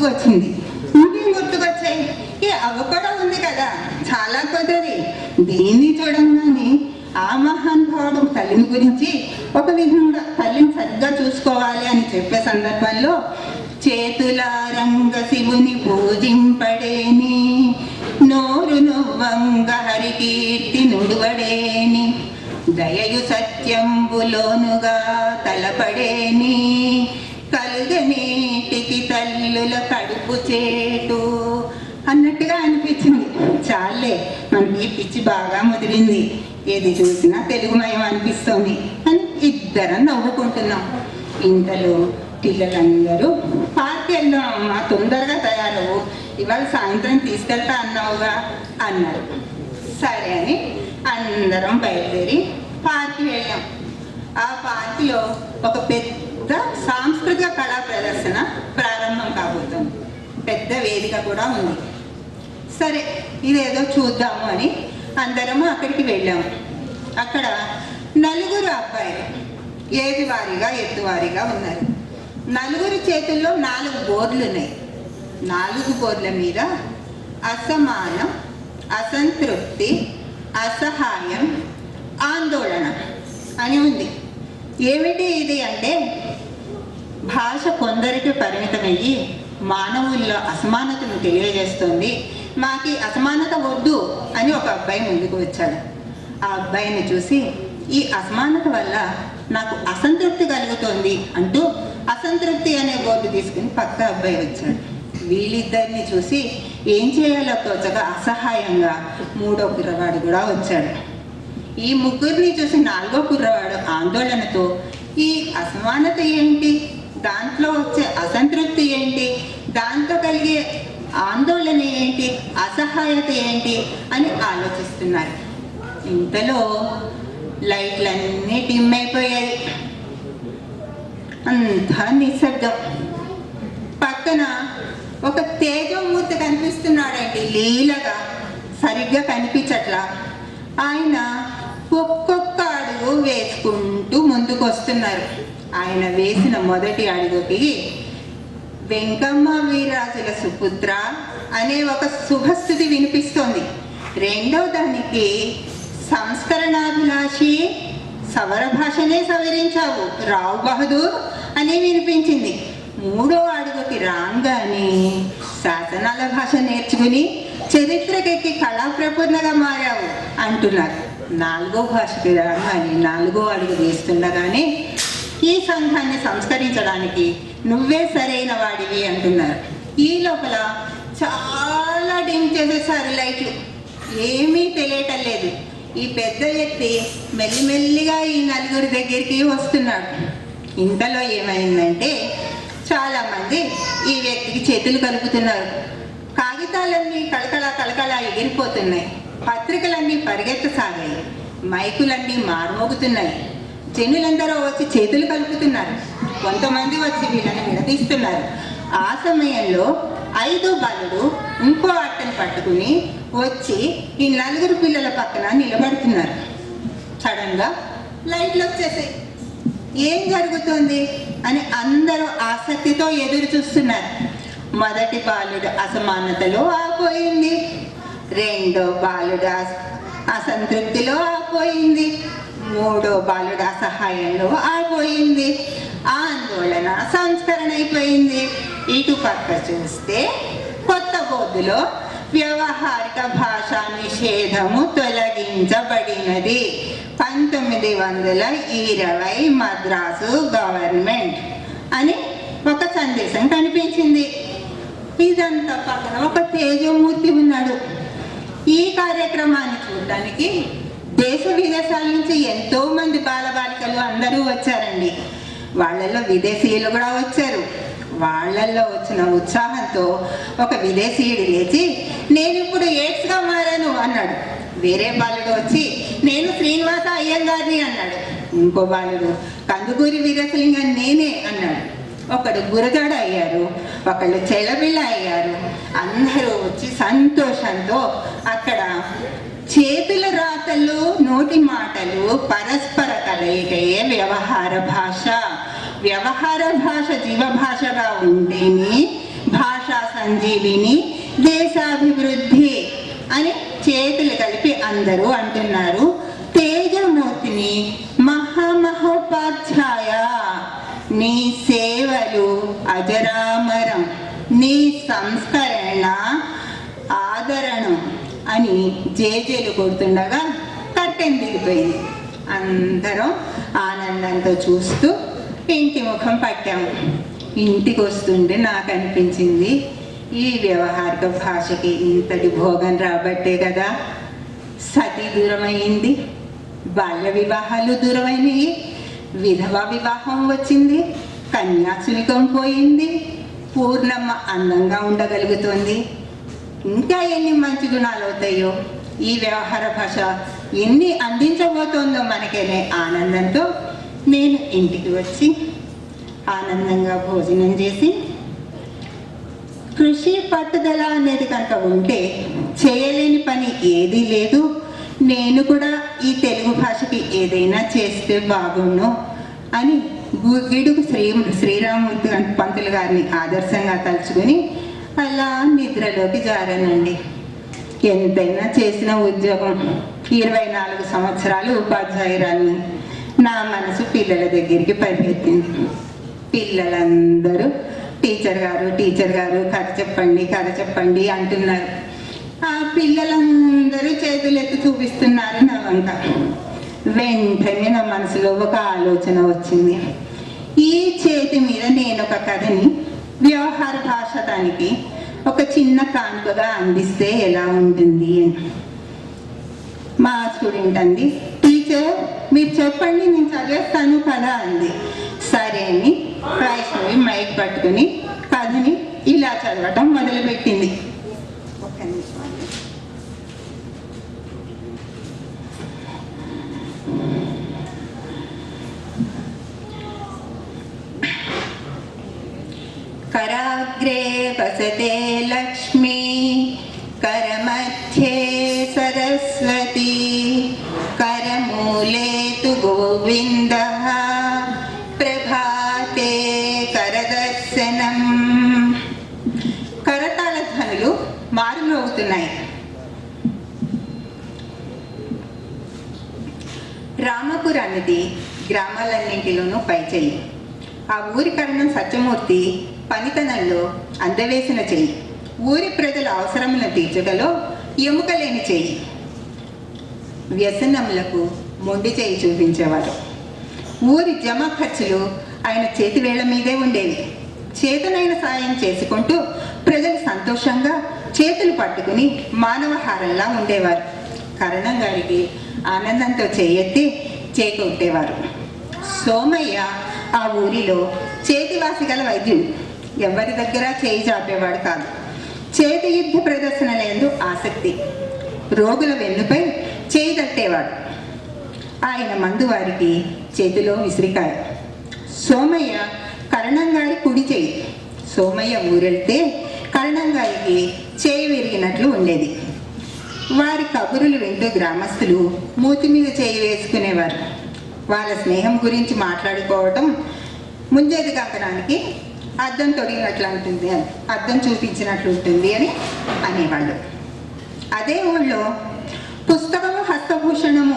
గుర్తుకొచ్చింది. ఇంకేం గుర్తుకొచ్చాయి? అవి కూడా ఉంది కదా, చాలా కొద్దది. దీన్ని చూడంగానే ఆ మహానుభావుడు తల్లిని గురించి ఒక విధంగా తల్లిని సరిగ్గా చూసుకోవాలి అని చెప్పే సందర్భంలో చేతులారంగ శివుని పూజింపడేని, నోరు నువ్వంగ హరికీర్తి నుడువడేని, దయయు సత్యంబులోనుగా తలపడేని, కలుగనీటికి తల్లుల కడుపు చేటు అన్నట్టుగా అనిపించింది. చాలే, మనకి పిచ్చి బాగా ముదిరింది, ఏది చూసినా తెలుగుమయం అనిపిస్తోంది అని ఇద్దరం నవ్వుకుంటున్నాం. ఇంతలో పిల్లలందరూ పార్క్ వెళ్దాం అమ్మా, తొందరగా తయారవు, ఇవాళ సాయంత్రం తీసుకెళ్తా అన్నావుగా అన్నారు. సరే అని అందరం బయలుదేరి పార్క్కి వెళ్ళాం. ఆ పార్కులో ఒక పెద్ద సాంస్కృతిక కళా ప్రదర్శన ప్రారంభం కాబోతుంది. పెద్ద వేదిక కూడా ఉంది. సరే, ఇదేదో చూద్దాము అని అందరము అక్కడికి వెళ్ళాము. అక్కడ 4 అబ్బాయిలు ఏది వారీగా ఎత్తువారీగా ఉన్నారు. 4 చేతుల్లో 4 బోర్డులు ఉన్నాయి. 4 బోర్డుల మీద అసమానం, అసంతృప్తి, అసహాయం, ఆందోళన అని ఉంది. ఏమిటి ఇది అంటే, భాష కొందరికి పరిమితమయ్యి మానవుల్లో అసమానతను తెలియజేస్తుంది, మాకు అసమానత వద్దు అని ఒక అబ్బాయి ముందుకు వచ్చాడు. ఆ అబ్బాయిని చూసి, ఈ అసమానత వల్ల నాకు అసంతృప్తి కలుగుతోంది అంటూ అసంతృప్తి అనే బోర్డు తీసుకుని పక్క అబ్బాయి వచ్చాడు. వీళ్ళిద్దరిని చూసి ఏం చేయాలో తోచగా అసహాయంగా 3వ కుర్రవాడు కూడా వచ్చాడు. ఈ ముగ్గురిని చూసి 4వ కుర్రవాడు ఆందోళనతో, ఈ అసమానత ఏంటి, దాంట్లో వచ్చే అసంతృప్తి ఏంటి, దాంతో కలిగే ఆందోళన ఏంటి, అసహాయత ఏంటి అని ఆలోచిస్తున్నారు. ఇంతలో లైట్లన్నీ డిమ్ అయిపోయాయి. అంతా నిశ్శబ్దం. పక్కన ఒక తేజమూర్తి కనిపిస్తున్నాడండి, లీలగా, సరిగ్గా కనిపించట్లా. ఆయన ఒక్కొక్క అడుగు వేసుకుంటూ ముందుకు వస్తున్నారు. ఆయన వేసిన మొదటి అడుగుకి వెంకమ్మ వీరాజుల సుపుత్ర అనే ఒక శుభస్థుతి వినిపిస్తోంది. 2వ దానికి సంస్కరణాభిలాషి, సవర భాషనే సవరించావు రావు బహదూర్ అని వినిపించింది. 3వ అడుగుకి రాగానే శాసనాల భాష నేర్చుకుని చరిత్రకెక్కి కళా ప్రపూర్ణగా మారావు అంటున్నారు. 4వ భాషకి రాగానే 4వ అడుగు వేస్తుండగానే ఈ సంఘాన్ని సంస్కరించడానికి నువ్వే సరైన వాడివి అంటున్నారు. ఈ లోపల చాలా డిమ్ చేసేసారు లైట్లు, ఏమీ తెలియటం లేదు. ఈ పెద్ద వ్యక్తి మెల్లిమెల్లిగా ఈ 4 దగ్గరికి వస్తున్నాడు. ఇంతలో ఏమైందంటే, చాలామంది ఈ వ్యక్తికి చేతులు కలుపుతున్నారు. కాగితాలన్నీ కళకళ కళకళ ఎగిరిపోతున్నాయి. పత్రికలన్నీ పరిగెత్తసాగాయి. మైకులన్నీ మారుమోగుతున్నాయి. జనులందరూ వచ్చి చేతులు కలుపుతున్నారు. కొంతమంది వచ్చి వీళ్ళని విడదీస్తున్నారు. ఆ సమయంలో 5వ బాలుడు ఇంకో అట్టను పట్టుకుని వచ్చి ఈ 4 పిల్లల పక్కన నిలబడుతున్నారు. సడన్గా లైట్లు వచ్చేసాయి. ఏం జరుగుతుంది అని అందరూ ఆసక్తితో ఎదురు చూస్తున్నారు. మొదటి బాలుడు అసమానతలో ఆపోయింది. 2వ బాలుడు అసంతృప్తిలో ఆపోయింది. 3వ బాలుడు అసహాయంలో ఆపోయింది. ఆందోళన సంస్కరణ అయిపోయింది. ఇటు పక్క చూస్తే కొత్త బోర్డులో వ్యవహారిక భాషా నిషేధము తొలగించబడినది, 1920 మద్రాసు గవర్నమెంట్ అని ఒక సందేశం కనిపించింది. ఇదంతా పక్కన ఒక తేజమూర్తి ఉన్నాడు. ఈ కార్యక్రమాన్ని చూడడానికి దేశ విదేశాల నుంచి ఎంతో మంది బాలబాలికలు అందరూ వచ్చారండి. వాళ్ళల్లో విదేశీయులు కూడా వచ్చారు. వాళ్ళల్లో వచ్చిన ఉత్సాహంతో ఒక విదేశీయుడు లేచి, నేను ఇప్పుడు ఎయిడ్స్గా మారాను అన్నాడు. వేరే బాలుడు వచ్చి, నేను శ్రీనివాస అయ్యంగారిని అన్నాడు. ఇంకో బాలుడు, కందుకూరి వీరేశలింగం నేనే అన్నాడు. ఒకడు గురజాడ అయ్యారు, ఒకళ్ళు చెలబిళ్ళ అయ్యారు. అందరూ వచ్చి సంతోషంతో అక్కడ చేతుల రాతలు, నోటి మాటలు, పరస్పర కలయికయే వ్యవహార భాష. వ్యవహార భాష జీవభాషగా ఉంటేనే భాష భాషా సంజీవిని దేశాభివృద్ధి అని చేతులు కలిపి అందరూ అంటున్నారు. తేజమూర్తిని మహామహోపాధ్యాయ, నీ సేవలు అజరామరం, నీ సంస్కరణ ఆదరణం అని జేజేలు కొడుతుండగా కట్టెన్ దిగిపోయింది. అందరం ఆనందంతో చూస్తూ ఇంటి ముఖం పట్టాము. ఇంటికి వస్తుంటే నాకు అనిపించింది, ఈ వ్యవహారిక భాషకి ఇంతటి భోగం రాబట్టే కదా సతీ దూరమైంది, బాల్య వివాహాలు దూరమైనవి, విధవా వివాహం వచ్చింది, కన్యాశుల్కం పోయింది, పూర్ణమ్మ అందంగా ఉండగలుగుతుంది. ఇంకా ఎన్ని మంచి గుణాలు అవుతాయో, ఈ వ్యవహార భాష ఎన్ని అందించబోతోందో మనకేనే ఆనందంతో నేను ఇంటికి వచ్చి ఆనందంగా భోజనం చేసి, కృషి పట్టుదల అనేది కనుక ఉంటే చేయలేని పని ఏదీ లేదు, నేను కూడా ఈ తెలుగు భాషకి ఏదైనా చేస్తే బాగుండు అని గిడుగు శ్రీరామూర్తి పంతులు గారిని ఆదర్శంగా తలుచుకొని అలా నిద్రలోకి జారానండి. ఎంతైనా చేసిన ఉద్యోగం, 24 సంవత్సరాలు ఉపాధ్యాయురాలిని. నా మనసు పిల్లల దగ్గరికి పరిగెత్తింది. పిల్లలందరూ టీచర్ గారు కథ చెప్పండి అంటున్నారు. ఆ పిల్లలందరూ చేతులెత్తి చూపిస్తున్నారు నా వంక. వెంటనే నా మనసులో ఒక ఆలోచన వచ్చింది. ఈ చేతి మీద నేను ఒక కథని వ్యవహార భాష దానికి ఒక చిన్న కానుకగా అందిస్తే ఎలా ఉంటుంది అని. మా స్టూడెంట్ అంది, టీచర్ మీరు చెప్పండి నేను చదివేస్తాను కదా అంది. సరే అని వైష్ణవి మైక్ పట్టుకుని కథని ఇలా చదవటం మొదలుపెట్టింది. ఒక్క నిమిషం. कराग्रे वसते लक्ष्मी, करमध्ये सरस्वती, करमूले तु गोविन्दः, प्रभाते करदर्शनं. కరతాళ ధ్వనులు మారుమోగుతున్నాయి. రామపుర అన్నది గ్రామాలన్నింటిలోనూ పైచెయ్యి. ఆ ఊరి కరణం సత్యమూర్తి పనితనంలో అందవేసిన చెయ్యి. ఊరి ప్రజల అవసరములను తీర్చటలో ఎముకలేని చెయ్యి. వ్యసనములకు మొండి చెయ్యి చూపించేవారు. ఊరి జమ ఖర్చులు ఆయన చేతివేళ్ల మీదే ఉండేవి. చేతనైన సాయం చేసుకుంటూ ప్రజలు సంతోషంగా చేతులు పట్టుకుని మానవహారంలా ఉండేవారు. కరణం గారికి ఆనందంతో చేయెత్తి చేకొట్టేవారు. సోమయ్య ఆ ఊరిలో చేతివాసి గల వైద్యుడు. ఎవరి దగ్గర చేయి చాపేవాడు కాదు. చేతి యుద్ధ ప్రదర్శనలందు ఆసక్తి. రోగుల వెన్నుపై చేయి తట్టేవాడు. ఆయన మందు వారికి చేతిలో విసిరికాయ. సోమయ్య కరణం గారి కుడి చేయి. సోమయ్య ఊరెళ్తే కరణం గారికి చేయి విరిగినట్లు ఉండేది. వారి కబురులు వింటూ గ్రామస్తులు మూతి మీద చేయి వేసుకునేవారు. వాళ్ళ స్నేహం గురించి మాట్లాడుకోవటం ముంజేది కంకణానికి అద్దం తొడిగినట్లు ఉంటుంది అని, అద్దం చూపించినట్లు ఉంటుంది అని అనేవాళ్ళు. అదే ఊళ్ళో పుస్తకము హస్తభూషణము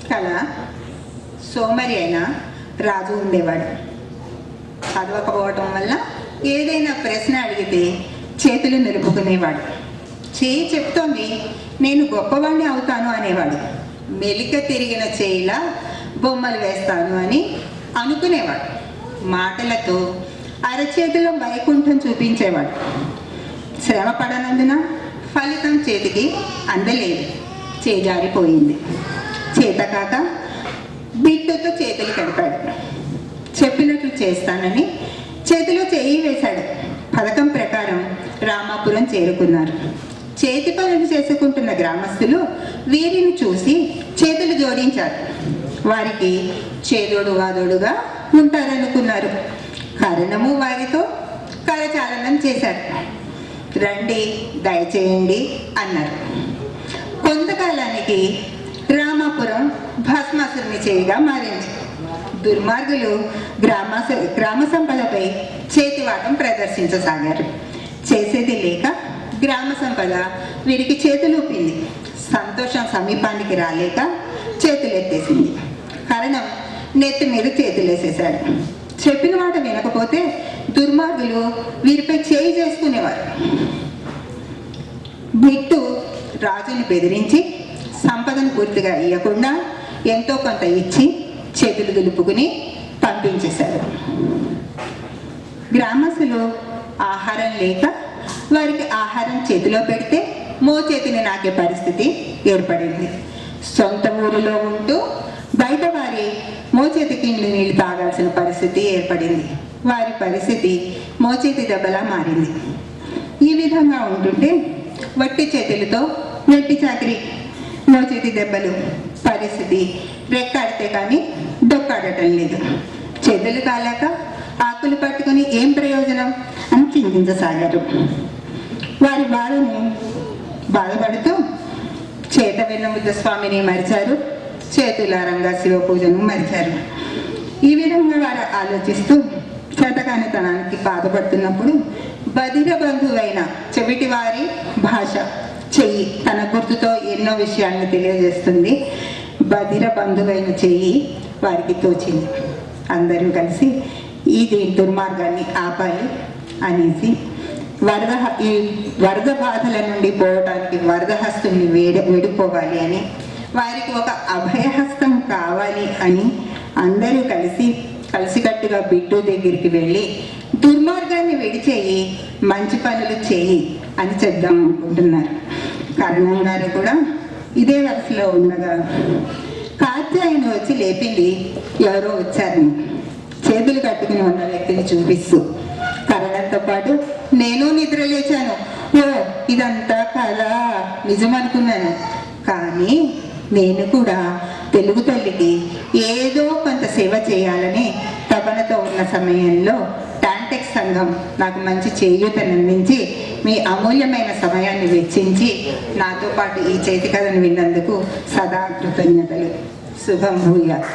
కల సోమరి అయిన రాజు ఉండేవాడు. చదవకపోవటం వల్ల ఏదైనా ప్రశ్న అడిగితే చేతులు నిలుపుకునేవాడు. చేయి చెప్తోంది నేను గొప్పవాణ్ణి అవుతాను అనేవాడు. మెలిక తిరిగిన చేయిలా బొమ్మలు వేస్తాను అని అనుకునేవాడు. మాటలతో అరచేతిలో వైకుంఠం చూపించేవాడు. శ్రమ పడనందున ఫలితం చేతికి అందలేదు. చేజారిపోయింది. చేతకాక బిడ్డతో చేతులు కడిపాడు. చెప్పినట్లు చేస్తానని చేతిలో చేయి వేశాడు. పథకం ప్రకారం రామాపురం చేరుకున్నారు. చేతి పనులు చేసుకుంటున్న గ్రామస్తులు వీరిని చూసి చేతులు జోడించారు. వారికి చేదోడు వాదోడుగా ఉంటారనుకున్నారు. కరణము వారితో కరచాలనం చేశారు. రండి దయచేయండి అన్నారు. కొంతకాలానికి రామాపురం భస్మాసురుని చేయిగా మారింది. దుర్మార్గులు గ్రామ సంపదపై చేతివాటం ప్రదర్శించసాగారు. చేసేది లేక గ్రామ సంపద వీరికి చేతులూపింది. సంతోషం సమీపానికి రాలేక చేతులెత్తేసింది. కారణం నెత్తి మీద చేతులేసేశాడు. చెప్పిన మాట వినకపోతే దుర్మార్గులు వీరిపై చేయి చేసుకునేవారు. బిట్టు రాజుని బెదిరించి సంపదను పూర్తిగా ఇవ్వకుండా ఎంతో కొంత ఇచ్చి చేతులు దులుపుకుని పంపించేశారు. గ్రామస్తులు ఆహారం లేక వారికి ఆహారం చేతిలో పెడితే మోచేతిని నాకే పరిస్థితి ఏర్పడింది. సొంత ఊరిలో ఉంటూ బయట వారి మోచేతికి నీళ్ళు తాగాల్సిన పరిస్థితి ఏర్పడింది. వారి పరిస్థితి మోచేతి దెబ్బలా మారింది. ఈ విధంగా ఉంటుంటే వట్టి చేతులతో వెట్టి చాకరీ, మోచేతి దెబ్బలు పరిస్థితి రెక్కాడితే కానీ డొక్కాడటం లేదు. చేతులు కాలాక ఆకులు పట్టుకుని ఏం ప్రయోజనం అని చింతించసాగారు. వారి బాధపడుతూ చేత వెన్నముద్ద స్వామిని మరిచారు, చేతులారంగా శివ పూజను మరిచారు. ఈ విధంగా వారు ఆలోచిస్తూ చేతకానితనానికి బాధపడుతున్నప్పుడు బధిర బంధువైన చెవిటి వారి భాష చెయ్యి తన గుర్తుతో ఎన్నో విషయాలను తెలియజేస్తుంది. బధిర బంధువైన చెయ్యి వారికి తోచింది. అందరూ కలిసి ఇది దుర్మార్గాన్ని ఆపాలి అనేసి ఈ వరద బాధల నుండి పోవడానికి వరదహస్తుని వేడుకోవాలి అని, వారికి ఒక అభయహస్తం కావాలి అని అందరూ కలిసికట్టుగా బిడ్డు దగ్గరికి వెళ్ళి దుర్మార్గాన్ని విడిచేయి, మంచి పనులు చేయి అని చెప్దాం అనుకుంటున్నారు. కరణం గారు కూడా ఇదే వరుసలో ఉండగా కాత్యాయని వచ్చి లేపింది ఎవరో వచ్చారని చేతులు కట్టుకుని ఉన్న వ్యక్తిని చూపిస్తూ, కరణంతో పాటు నేను నిద్ర లేచాను. ఓ ఇదంతా కళ, నిజమనుకున్నాను. కానీ నేను కూడా తెలుగు తల్లికి ఏదో కొంత సేవ చేయాలని తపనతో ఉన్న సమయంలో టాంటెక్స్ సంఘం నాకు మంచి చేయూతనందించి మీ అమూల్యమైన సమయాన్ని వెచ్చించి నాతో పాటు ఈ చేతి కథను విన్నందుకు సదా కృతజ్ఞతలు. శుభం భూయాత్.